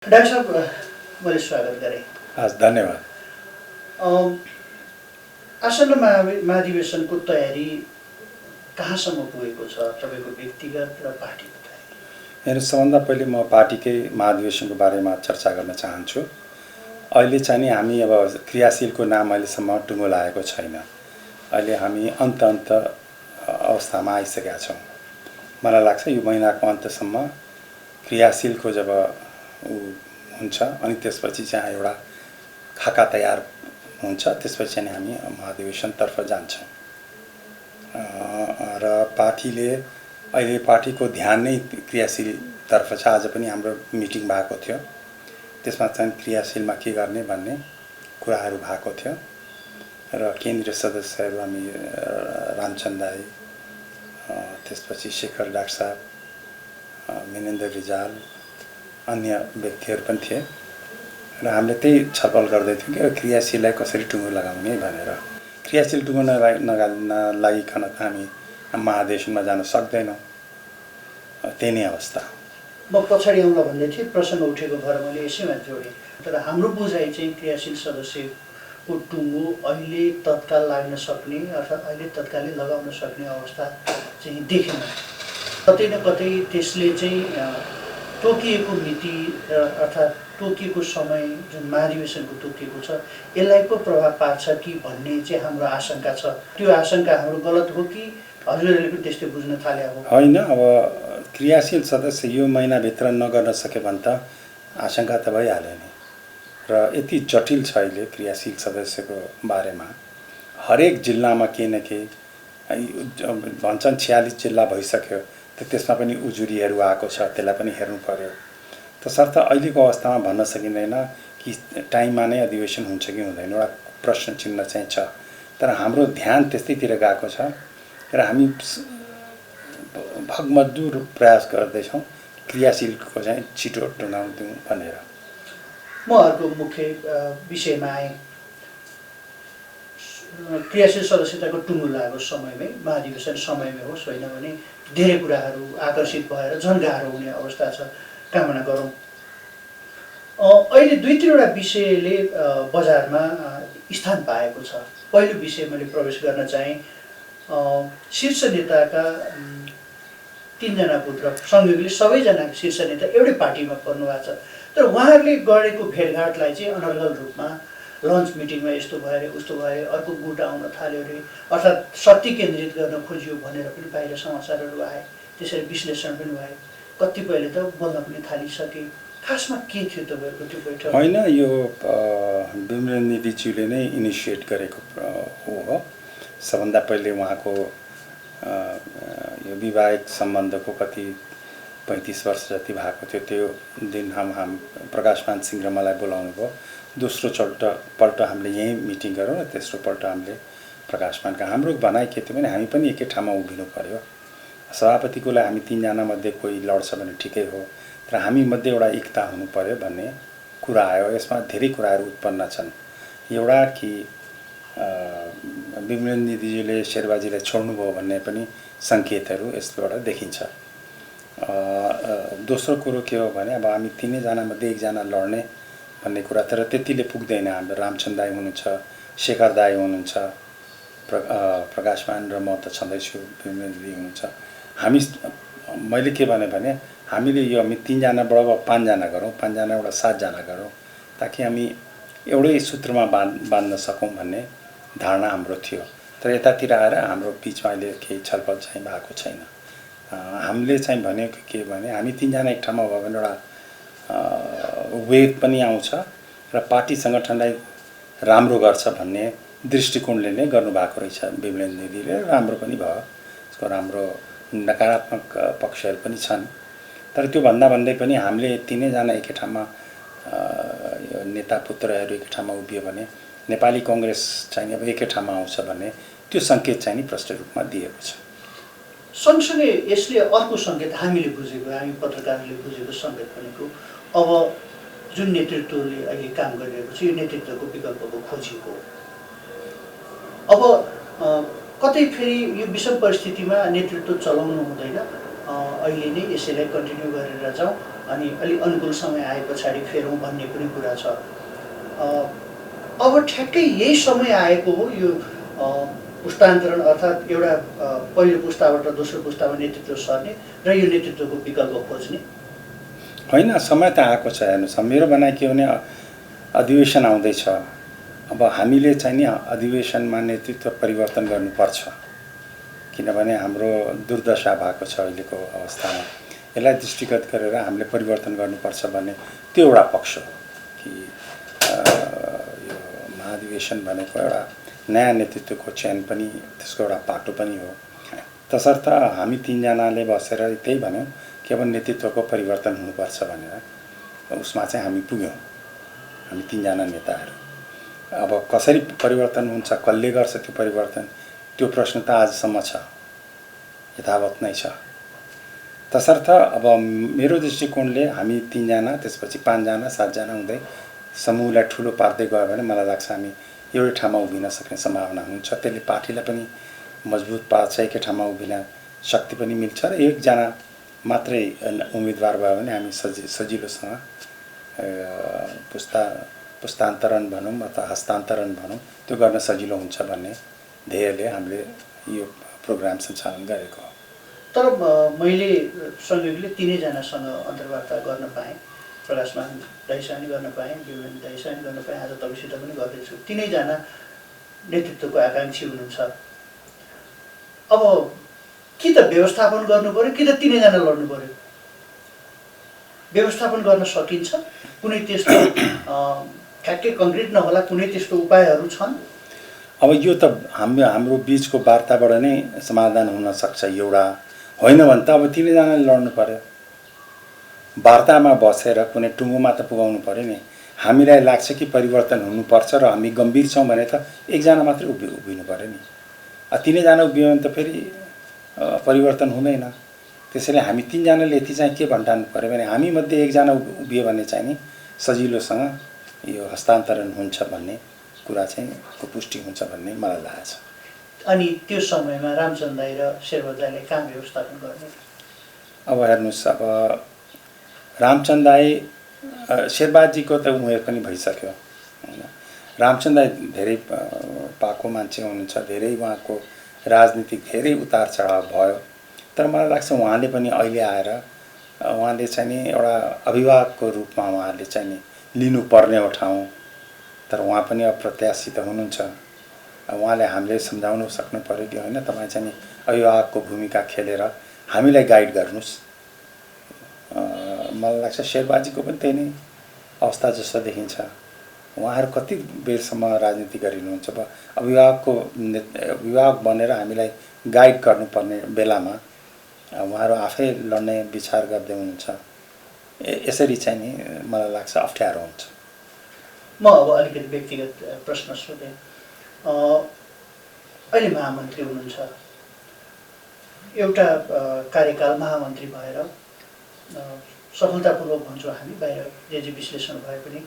Doctor साहब मैले स्वागत गरेँ। हस्, धन्यवाद। आसन्न महाधिवेशनको तयारी कहाँसम्म पुगेको छ तपाईँको व्यक्तिगत र पार्टीको तयारी? हेर्नु, सबभन्दा पहिले म पार्टीकै महाधिवेशनको बारेमा चर्चा गर्न चाहन्छु। अहिले चाहिँ नि हामी अब क्रियाशीलको नाम अहिलेसम्म टुङ्गो लागेको छैन। अहिले हामी अन्त अवस्थामा आइसकेका छौँ। मलाई लाग्छ यो महिनाको अन्तसम्म क्रियाशीलको जब हुन्छ अनि त्यसपछि चाहिँ एउटा खाका तयार हुन्छ, त्यसपछि चाहिँ हामी महाधिवेशनतर्फ जान्छौँ। र पार्टीले अहिले पार्टीको ध्यान नै क्रियाशीलतर्फ छ। आज पनि हाम्रो मिटिङ भएको थियो, त्यसमा चाहिँ क्रियाशीलमा के गर्ने भन्ने कुराहरू भएको थियो र केन्द्रीय सदस्यहरू हामी रामचन्द्र दाई, त्यसपछि शेखर डाक्टर साहब, मिनेन्द्र रिजाल, अन्य व्यक्तिहरू पनि थिए र हामीले त्यही छलफल गर्दै थियौँ कि क्रियाशीललाई कसरी टुङ्गो लगाउने भनेर। क्रियाशील टुङ्गो नलागिकन त हामी महाधिवेशनमा जान सक्दैनौँ। त्यही नै अवस्था। म पछाडि आउँला भन्दै थिएँ, प्रसङ्ग उठेको भएर मैले यसैमा जोडेँ। तर हाम्रो बुझाइ चाहिँ क्रियाशील सदस्यको टुङ्गो अहिले तत्काल लाग्न सक्ने अर्थात् अहिले तत्कालै लगाउन सक्ने अवस्था चाहिँ देखेन। कतै न कतै त्यसले चाहिँ तोकिएको मिति अर्थात् तोकिएको समय जुन महाधिवेशनको तोकिएको छ यसलाई पो प्रभाव पार्छ कि भन्ने चाहिँ हाम्रो आशंका छ। त्यो आशंका हाम्रो गलत हो कि हजुरहरूले पनि त्यस्तै बुझ्न थाले हो? होइन, अब क्रियाशील सदस्य यो महिनाभित्र नगर्न सक्यो भने त आशंका त भइहाल्यो नि। र यति जटिल छ अहिले क्रियाशील सदस्यको बारेमा। हरेक जिल्लामा केही न केही भन्छन् 46 जिल्ला भइसक्यो, त्यसमा पनि उजुरीहरू आएको छ, त्यसलाई पनि हेर्नु पर्यो। तसर्थ अहिलेको अवस्थामा भन्न सकिँदैन कि टाइममा नै अधिवेशन हुन्छ कि हुँदैन, एउटा प्रश्न चिन्ह चाहिँ छ। तर हाम्रो ध्यान त्यस्तैतिर गएको छ र हामी भगमजदुर प्रयास गर्दैछौँ क्रियाशीलको चाहिँ छिटो टुङ्गाउँ भनेर। म अर्को मुख्य विषयमा आएँ। क्रियाशील सदस्यताको टुङ्गो लागेको समयमै, महाधिवेशन समयमै होस्, होइन भने धेरै कुराहरू आकर्षित भएर झन् गाह्रो हुने अवस्था छ, कामना गरौँ। अहिले दुई तिनवटा विषयले बजारमा स्थान पाएको छ। पहिलो विषय मैले प्रवेश गर्न चाहेँ, शीर्ष नेताका 3 जना पुत्र संयोगले सबैजना शीर्ष नेता एउटै पार्टीमा पर्नुभएको छ। तर उहाँहरूले गरेको भेटघाटलाई चाहिँ अनर्गल रूपमा लन्च मिटिङमा यस्तो भयो अरे, उस्तो भयो अरे, अर्को गुट आउन थाल्यो अरे, अर्थात् शक्ति केन्द्रित गर्न खोजियो भनेर पनि बाहिर समाचारहरू आए। त्यसरी विश्लेषण पनि भए। कतिपयले त बोल्न पनि थालिसके। खासमा के थियो तपाईँहरूको त्यो बैठक? होइन, यो विमलेन्द्रज्यूले नै इनिसिएट गरेको हो। सबभन्दा पहिले उहाँको यो वैवाहिक सम्बन्धको कति 35 वर्ष जति भएको थियो, त्यो दिन हम प्रकाशमान सिंह र मलाई बोलाउनु भयो। दोस्रो पल्ट हामीले यहीँ मिटिङ गऱ्यौँ र तेस्रो पल्ट हामीले प्रकाशमानका। हाम्रो भनाइ के थियो भने हामी पनि एकै ठाउँमा उभिनु पर्यो। सभापतिको लागि हामी 3 जना मध्ये कोही लड्छ भने ठिकै हो, तर हामी मध्ये एउटा एकता हुनु पर्यो भन्ने कुरा आयो। यसमा धेरै कुराहरू उत्पन्न छन्। एउटा कि विमलेन्द्रज्यूले शेरबाजीलाई छोड्नुभयो भन्ने पनि सङ्केतहरू यसबाट देखिन्छ। दोस्रो कुरो के हो भने अब हामी 3 जना मध्ये 1 जना लड्ने भन्ने कुरा, तर त्यतिले पुग्दैन। हाम्रो रामचन्द्र दाई हुनुहुन्छ, शेखर दाई हुनुहुन्छ, प्रकाशमान र म त छँदैछु, विमलेन्द्रजी हुनुहुन्छ। मैले के भने हामीले यो हामी 3 जनाबाट 5 जना गरौँ, 5 जनाबाट 7 जना गरौँ, ताकि हामी एउटै सूत्रमा बाँध्न सकौँ भन्ने धारणा हाम्रो थियो। तर यतातिर आएर हाम्रो बिचमा अहिले केही छलफल चाहिँ भएको छैन। हामीले चाहिँ भनेको के भने हामी 3 जना एक ठाउँमा भयो भने एउटा वेग पनि आउँछ र पार्टी सङ्गठनलाई राम्रो गर्छ भन्ने दृष्टिकोणले नै गर्नुभएको रहेछ विमलेन्द्रजीले। राम्रो पनि भयो, यसको राम्रो नकारात्मक पक्षहरू पनि छन्। तर त्यो भन्दै पनि हामीले 3 जना एकै ठाउँमा यो नेता पुत्रहरू एकै ठाउँमा उभियो भने नेपाली कङ्ग्रेस चाहिँ अब एकै ठाउँमा आउँछ भन्ने त्यो सङ्केत चाहिँ नि प्रष्ट रूपमा दिएको छ। सँगसँगै यसले अर्को सङ्केत हामीले बुझेको, हामी पत्रकारहरूले बुझेको सङ्केत भनेको अब जुन नेतृत्वले अहिले काम गरिरहेको छ यो नेतृत्वको विकल्पको खोजिएको। अब कतै फेरि यो विषम परिस्थितिमा नेतृत्व चलाउनु हुँदैन, अहिले नै यसैलाई कन्टिन्यू गरेर जाउँ अनि अलि अनुकूल समय आए पछाडि फेरौँ भन्ने पनि कुरा छ। अब ठ्याक्कै यही समय आएको हो यो पुस्तान्तरण अर्थात् एउटा पहिलो पुस्ताबाट दोस्रो पुस्तामा नेतृत्व सर्ने र यो नेतृत्वको विकल्प खोज्ने? होइन, समय त आएको छ। हेर्नुहोस्, मेरो भनाइ के हो भने अधिवेशन आउँदैछ। अब हामीले चाहिँ नि अधिवेशनमा नेतृत्व परिवर्तन गर्नुपर्छ, किनभने हाम्रो दुर्दशा भएको छ अहिलेको अवस्थामा। यसलाई दृष्टिगत गरेर हामीले परिवर्तन गर्नुपर्छ भन्ने त्यो एउटा पक्ष हो कि यो महाधिवेशन भनेको एउटा नयाँ नेतृत्वको चयन पनि त्यसको एउटा पाटो पनि हो। तसर्थ हामी तीनजनाले बसेर त्यही भन्यौँ कि अब नेतृत्वको परिवर्तन हुनुपर्छ भनेर उसमा चाहिँ हामी पुग्यौँ, हामी तीनजना नेताहरू। अब कसरी परिवर्तन हुन्छ, कसले गर्छ त्यो परिवर्तन, त्यो प्रश्न त आजसम्म छ, यथावत नै छ। तसर्थ अब मेरो दृष्टिकोणले हामी तीनजना, त्यसपछि 5 जना 7 जना हुँदै समूहलाई ठुलो पार्दै गयो भने मलाई लाग्छ हामी एउटै ठाउँमा उभिन सक्ने सम्भावना हुन्छ। त्यसले पार्टीलाई पनि मजबुत पार्छ, एकै ठाउँमा उभिन शक्ति पनि मिल्छ र एकजना मात्रै उम्मेदवार भयो भने हामी सजिलोसँग पुस्तान्तरण भनौँ अथवा हस्तान्तरण भनौँ त्यो गर्न सजिलो हुन्छ भन्ने ध्येयले हामीले यो प्रोग्राम सञ्चालन गरेको हो। तर मैले संयोगले तिनैजनासँग अन्तर्वार्ता गर्न पाएँ, प्रकाशमान दाइसँग गर्न पाएँ, विवेन दाइसँग गर्न पाएँ, आज तपाईँसित पनि गर्दैछु। तिनैजना नेतृत्वको आकाङ्क्षी हुनुहुन्छ। अब कि त व्यवस्थापन गर्नु पर्यो कि त तिनैजना लड्नु पर्यो। व्यवस्थापन गर्न सकिन्छ? कुनै त्यस्तो ठ्याक्कै कङ्क्रिट नहोला कुनै त्यस्तो उपायहरू छन्? अब यो त हाम्रो बिचको वार्ताबाट नै समाधान हुन सक्छ। एउटा होइन भने त अब तिनैजनाले लड्नु पर्यो। वार्तामा बसेर कुनै टुङ्गोमा त पुगाउनु पर्यो नि। हामीलाई लाग्छ कि परिवर्तन हुनुपर्छ र हामी गम्भीर छौँ भने त एकजना मात्रै उभिनु पर्यो नि। तिनैजना उभियो भने त फेरि परिवर्तन हुँदैन। त्यसैले हामी तीनजनाले यति चाहिँ के भन्टाल्नु पर्यो भने हामीमध्ये एकजना उभियो भने चाहिँ नि सजिलोसँग यो हस्तान्तरण हुन्छ भन्ने कुरा चाहिँ को पुष्टि हुन्छ भन्ने मलाई लागेको छ। अनि त्यो समयमा रामचन्द्र दाइ र शेरबहादुर दाइले कहाँ व्यवस्थापन गर्ने? अब हेर्नुहोस्, अब रामचन्द्र दाइ शेरबहादुरजीको त उमेर पनि भइसक्यो होइन। रामचन्द्र दाइ धेरै पाको मान्छे हुनुहुन्छ, धेरै उहाँको राजनीतिक धेरै उतार चढाव भयो। तर मलाई लाग्छ उहाँले पनि अहिले आएर उहाँले चाहिँ नि एउटा अभिभावकको रूपमा उहाँले चाहिँ नि लिनुपर्ने हो ठाउँ। तर उहाँ पनि अब प्रत्याशी त हुनुहुन्छ। उहाँले हामीले सम्झाउन सक्नु पर्यो कि होइन तपाईँ चाहिँ नि अभिभावकको भूमिका खेलेर हामीलाई गाइड गर्नुहोस्। मलाई लाग्छ शेरबहादुरजीको पनि त्यही नै अवस्था जस्तो देखिन्छ। उहाँहरू कति बेरसम्म राजनीति गरिनुहुन्छ। अभिभावक बनेर हामीलाई गाइड गर्नुपर्ने बेलामा उहाँहरू आफै लड्ने विचार गर्दै हुनुहुन्छ। यसरी चाहिँ नि मलाई लाग्छ अप्ठ्यारो हुन्छ। म अब अलिकति व्यक्तिगत प्रश्न सोधेँ। अहिले महामन्त्री हुनुहुन्छ, एउटा कार्यकाल महामन्त्री भएर सफलतापूर्वक भन्छौँ हामी, बाहिर जे जे विश्लेषण भए पनि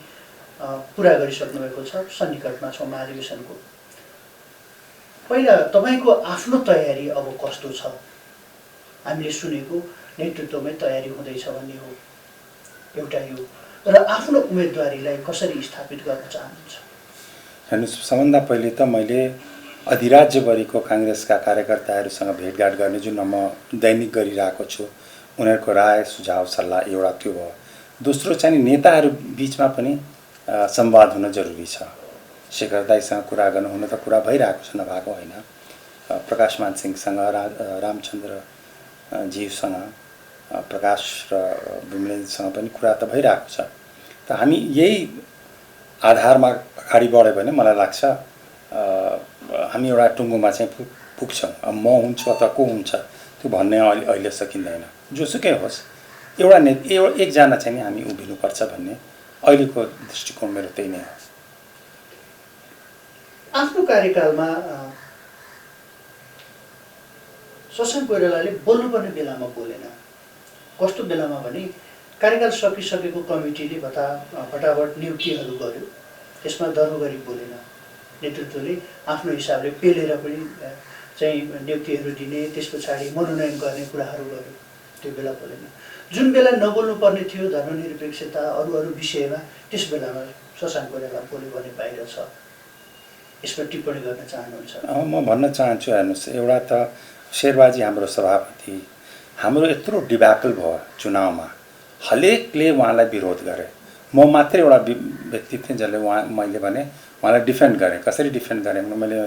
पुरा गरिसक्नु भएको छ, सन्निकटमा छौँ महाधिवेशनको। पहिला तपाईँको आफ्नो तयारी अब कस्तो छ? हामीले सुनेको नेतृत्वमै तयारी हुँदैछ भन्ने हो एउटा यो, र आफ्नो उम्मेदवारीलाई कसरी स्थापित गर्न चाहनुहुन्छ? हेर्नुहोस्, सबभन्दा पहिले त मैले अधिराज्यभरिको काङ्ग्रेसका कार्यकर्ताहरूसँग भेटघाट गर्ने जुन म दैनिक गरिरहेको छु, उनीहरूको राय सुझाव सल्लाह एउटा त्यो भयो। दोस्रो चाहिँ नेताहरू बिचमा पनि संवाद हुन जरुरी छ। शेखर दाइसँग कुरा गर्नु हुन त कुरा भइरहेको छ, नभएको होइन। प्रकाशमान सिंहसँग, रामचन्द्र जीवसँग, प्रकाश र विमलेनसँग पनि कुरा त भइरहेको छ। त हामी यही आधारमा अगाडि बढ्यो भने मलाई लाग्छ हामी एउटा टुङ्गोमा चाहिँ पुग्छौँ। अब म हुन्छु अथवा को हुन्छ त्यो भन्ने अहिले सकिँदैन। जोसुकै होस्, एकजना चाहिँ हामी उभिनुपर्छ भन्ने अहिलेको दृष्टिकोण मेरो त्यही नै हो। आफ्नो कार्यकालमा शशाङ्क कोइरालाले बोल्नुपर्ने बेलामा बोलेन। कस्तो बेलामा भने कार्यकाल सकिसकेको कमिटीले फटाफट नियुक्तिहरू गर्यो, त्यसमा दर्व गरी बोलेन। नेतृत्वले आफ्नो हिसाबले पेलेर पनि चाहिँ नियुक्तिहरू दिने, त्यस पछाडि मनोनयन गर्ने कुराहरू गर्यो। त्यो बेला बोलेन। जुन बेला नबोल्नु पर्ने थियो धर्मनिरपेक्षता अरू विषयमा त्यस बेलामा शशाङ्क कोइराला बोल्यो भने बाहिर छ। यसमा टिप्पणी गर्न चाहनुहुन्छ? म भन्न चाहन्छु, हेर्नुहोस्, एउटा त शेरबाजी हाम्रो सभापति, हाम्रो यत्रो डिबाकल भयो चुनावमा, हरेकले उहाँलाई विरोध गरे। म मात्रै एउटा व्यक्ति थिएँ जसले मैले भने उहाँलाई डिफेन्ड गरेँ। कसरी डिफेन्ड गरेँ भने मैले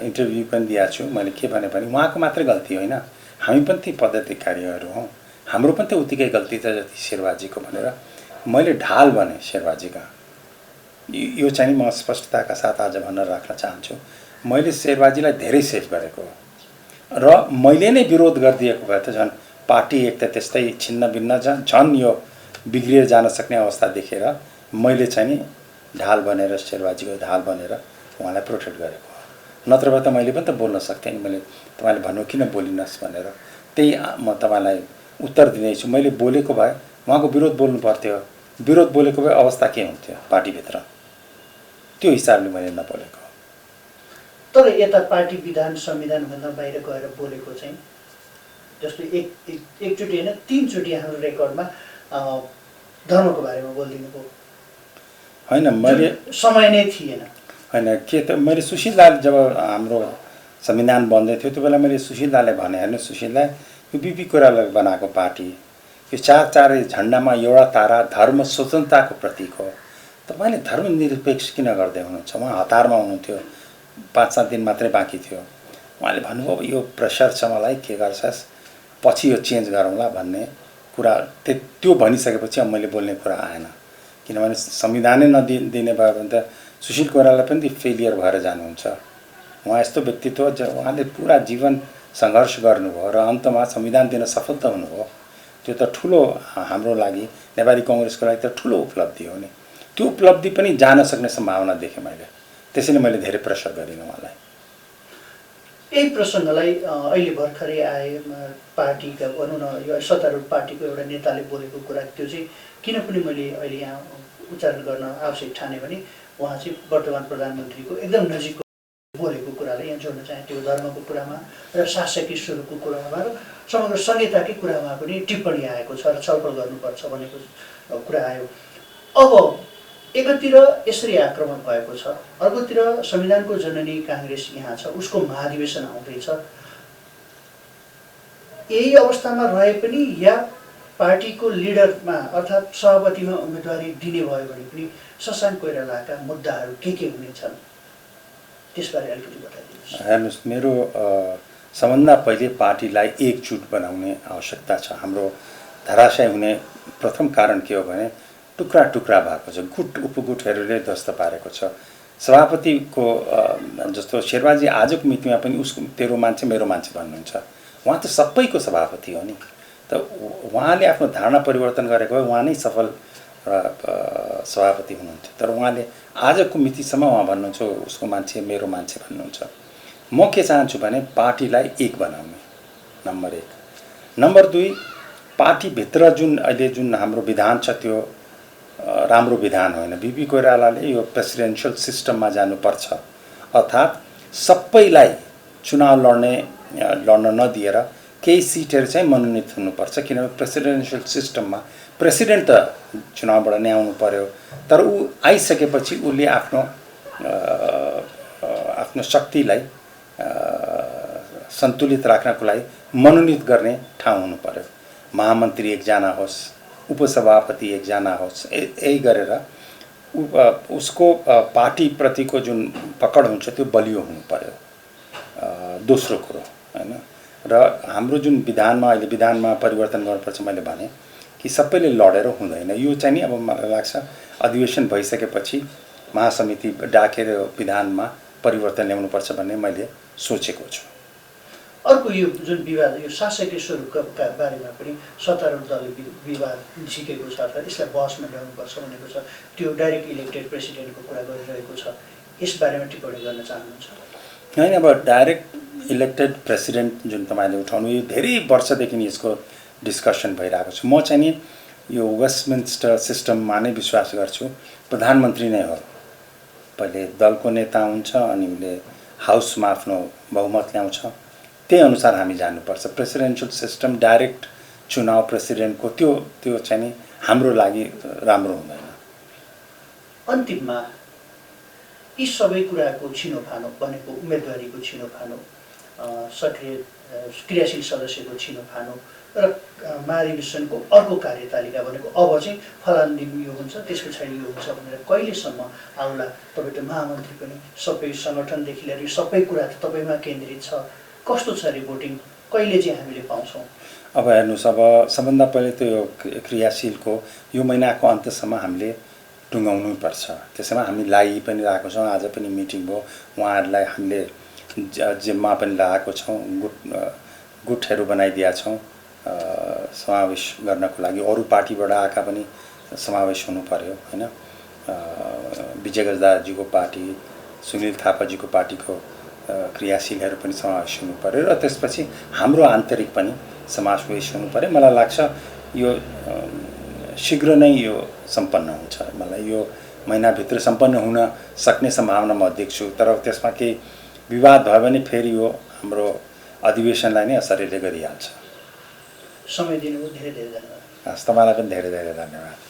इन्टरभ्यू पनि दिएको छु। मैले के भने उहाँको मात्रै गल्ती होइन, हामी पनि ती पदाधिकारीहरू हौँ, हाम्रो पनि त उत्तिकै गल्ती छ जति शेरबाजीको भनेर मैले ढाल भने शेरबाजीका। यो चाहिँ म स्पष्टताका साथ आज भन्न राख्न चाहन्छु। मैले शेरबाजीलाई धेरै सेभ गरेको र मैले नै विरोध गरिदिएको भए त झन् पार्टी एक त त्यस्तै छिन्न भिन्न झन् यो बिग्रिएर जान सक्ने अवस्था देखेर मैले चाहिँ नि ढाल बनेर शेरबाजीको ढाल बनेर उहाँलाई प्रोटेक्ट गरेको। नत्र भए त मैले पनि त बोल्न सक्थेँ नि। मैले तपाईँले भन्नु किन बोलिनस् भनेर, त्यही म तपाईँलाई उत्तर दिँदैछु। मैले बोलेको भए उहाँको विरोध बोल्नु पर्थ्यो, विरोध बोलेको भए अवस्था के हुन्थ्यो पार्टीभित्र, त्यो हिसाबले मैले नबोलेको। तर यता पार्टी विधान संविधानभन्दा बाहिर गएर बोलेको चाहिँ जस्तो एकचोटि होइन 3 चोटि हाम्रो रेकर्डमा धर्मको बारेमा बोलिदिनु भयो। होइन, मैले समय नै थिएन। होइन के त मैले सुशील दाले जब हाम्रो संविधान बन्दै थियो त्यो बेला मैले सुशील दाले भने, हेर्नु सुशील दा, यो बिपी कोइरालाले बनाएको पार्टी, यो चारै झन्डामा एउटा तारा धर्म स्वतन्त्रताको प्रतीक हो। तपाईँले धर्मनिरपेक्ष किन गर्दै हुनुहुन्छ? उहाँ हतारमा हुनुहुन्थ्यो, 5-7 दिन मात्रै बाँकी थियो। उहाँले भन्नुभयो यो प्रेसर छ मलाई, के गर्छस्, पछि यो चेन्ज गरौँला भन्ने कुरा। त्यो भनिसकेपछि अब मैले बोल्ने कुरा आएन, किनभने संविधानै नदिने भयो भने त सुशील कोइराला पनि फेलियर भएर जानुहुन्छ। उहाँ यस्तो व्यक्तित्व उहाँले पुरा जीवन सङ्घर्ष गर्नुभयो र अन्तमा संविधान दिन सफल त हुनुभयो। त्यो त ठुलो हाम्रो लागि, नेपाली कङ्ग्रेसको लागि त ठुलो उपलब्धि हो नि। त्यो उपलब्धि पनि जान सक्ने सम्भावना देखेँ मैले, त्यसैले मैले धेरै प्रेसर गरिनँ उहाँलाई। यही प्रसङ्गलाई अहिले भर्खरै आए पार्टीका भनौँ न यो सत्तारूढ पार्टीको एउटा नेताले बोलेको कुरा, त्यो चाहिँ किन पनि मैले अहिले यहाँ उच्चारण गर्न आवश्यक ठाने भने उहाँ चाहिँ वर्तमान प्रधानमन्त्रीको एकदम नजिकको बोलेको कुरालाई यहाँ जोड्न चाहे। त्यो धर्मको कुरामा र शासकीय स्वरूपको कुरामा र समग्र संहिताकै कुरामा पनि टिप्पणी आएको छ र छलफल गर्नुपर्छ भनेको कुरा आयो। अब एकतिर यसरी आक्रमण भएको छ, अर्कोतिर संविधानको जननी काङ्ग्रेस यहाँ छ, उसको महाधिवेशन आउँदैछ। यही अवस्थामा रहे पनि या पार्टीको लिडरमा अर्थात् सभापतिमा उम्मेदवारी दिने भयो भने पनि शशाङ्क कोइरालाका मुद्दाहरू के हुनेछन्, त्यसबारे अलिकति बताइदिनुहोस्। हेर्नुहोस्, मेरो सबभन्दा पहिले पार्टीलाई एकजुट बनाउने आवश्यकता छ। हाम्रो धराशय हुने प्रथम कारण के हो भने टुक्रा टुक्रा भएको छ, गुट उपगुटहरूले ध्वस्त पारेको छ। सभापतिको जस्तो शेरबाजी आजको मितिमा पनि उसको तेरो मान्छे मेरो मान्छे भन्नुहुन्छ। उहाँ त सबैको सभापति हो नि, त उहाँले आफ्नो धारणा परिवर्तन गरेको भए उहाँ नै सफल सभापति हुनुहुन्थ्यो। तर उहाँले आजको मितिसम्म उहाँ भन्नुहुन्छ उसको मान्छे मेरो मान्छे भन्नुहुन्छ। म के चाहन्छु भने पार्टीलाई एक बनाउने, नम्बर 1। नम्बर 2, पार्टीभित्र जुन अहिले जुन हाम्रो विधान छ त्यो राम्रो विधान होइन। बिपी कोइरालाले यो प्रेसिडेन्सियल सिस्टममा जानुपर्छ, अर्थात् सबैलाई चुनाव लड्न नदिएर केही सिटहरू चाहिँ मनोनित हुनुपर्छ, किनभने प्रेसिडेन्सियल सिस्टममा प्रेसिडेन्ट त चुनावबाट नै आउनु पर्यो, तर ऊ आइसकेपछि उसले आफ्नो शक्तिलाई सन्तुलित राख्नको लागि मनोनित गर्ने ठाउँ हुनु पर्यो। महामन्त्री एकजना होस्, उपसभापति एकजना होस्, यही गरेर उसको पार्टीप्रतिको जुन पकड हुन्छ त्यो बलियो हुनु पर्यो। दोस्रो कुरो हैन, र हाम्रो जुन विधानमा अहिले विधानमा परिवर्तन गर्नुपर्छ मैले भने कि सबैले लडेर हुँदैन। यो चाहिँ नि अब मलाई लाग्छ अधिवेशन भइसकेपछि महासमिति डाकेर विधानमा परिवर्तन ल्याउनुपर्छ भन्ने मैले सोचेको छु। अर्को यो जुन विवाद, यो शासकीय स्वरूपका बारेमा पनि सत्तारूढ दलले विवाद झिकेको छ, अथवा यसलाई बहसमा ल्याउनुपर्छ भनेको छ। त्यो डाइरेक्ट इलेक्टेड प्रेसिडेन्टको कुरा गरिरहेको छ, यसबारेमा टिप्पणी गर्न चाहनुहुन्छ? होइन, अब डाइरेक्ट इलेक्टेड प्रेसिडेन्ट जुन तपाईँले उठाउनु, यो धेरै वर्षदेखि यसको डिस्कसन भइरहेको छ। म चाहिँ नि यो वेस्टमिन्स्टर सिस्टममा नै विश्वास गर्छु। प्रधानमन्त्री नै हो, पहिले दलको नेता हुन्छ अनि उसले हाउसमा आफ्नो बहुमत ल्याउँछ, त्यही अनुसार हामी जानुपर्छ। प्रेसिडेन्सियल सिस्टम डाइरेक्ट चुनाव प्रेसिडेन्टको त्यो चाहिँ नि हाम्रो लागि राम्रो हुँदैन। अन्तिममा यी सबै कुराको छिनोफानो भनेको उम्मेदवारीको छिनोफानो, सक्रिय क्रियाशील सदस्यको छिनोफानो र महाधिवेशनको अर्को कार्यतालिका भनेको अब चाहिँ फलान दिन यो हुन्छ, त्यस पछाडि यो हुन्छ भनेर कहिलेसम्म आउला? तपाईँ त महामन्त्री पनि, सबै सङ्गठनदेखि लिएर सबै कुरा त तपाईँमा केन्द्रित छ। कस्तो छ रिपोर्टिङ, कहिले चाहिँ हामीले पाउँछौँ? अब हेर्नुहोस्, अब सबभन्दा पहिले त यो क्रियाशीलको यो महिनाको अन्त्यसम्म हामीले टुङ्गाउनै पर्छ। त्यसैमा हामी लागि पनि रहेको छौँ। आज पनि मिटिङ भयो, उहाँहरूलाई हामीले जिम्मा पनि लगाएको छौँ, गुटहरू बनाइदिएका छौँ समावेश गर्नको लागि। अरू पार्टीबाट आएका पनि समावेश हुनु पर्यो हैन। विजय गजदारजीको पार्टी, सुनिल थापाजीको पार्टीको क्रियाशीलहरू पनि समावेश हुनु पर्यो र त्यसपछि हाम्रो आन्तरिक पनि समावेश हुनु पर्यो। मलाई लाग्छ यो शीघ्र नै यो सम्पन्न हुन्छ। मलाई यो महिनाभित्र सम्पन्न हुन सक्ने सम्भावना म देख्छु। तर त्यसमा केही विवाद भयो भने फेरि यो हाम्रो अधिवेशनलाई नै असरले गरिहाल्छ। समय दिनुभयो, धेरै धेरै धन्यवाद। हस्, तपाईँलाई पनि धेरै धेरै धन्यवाद।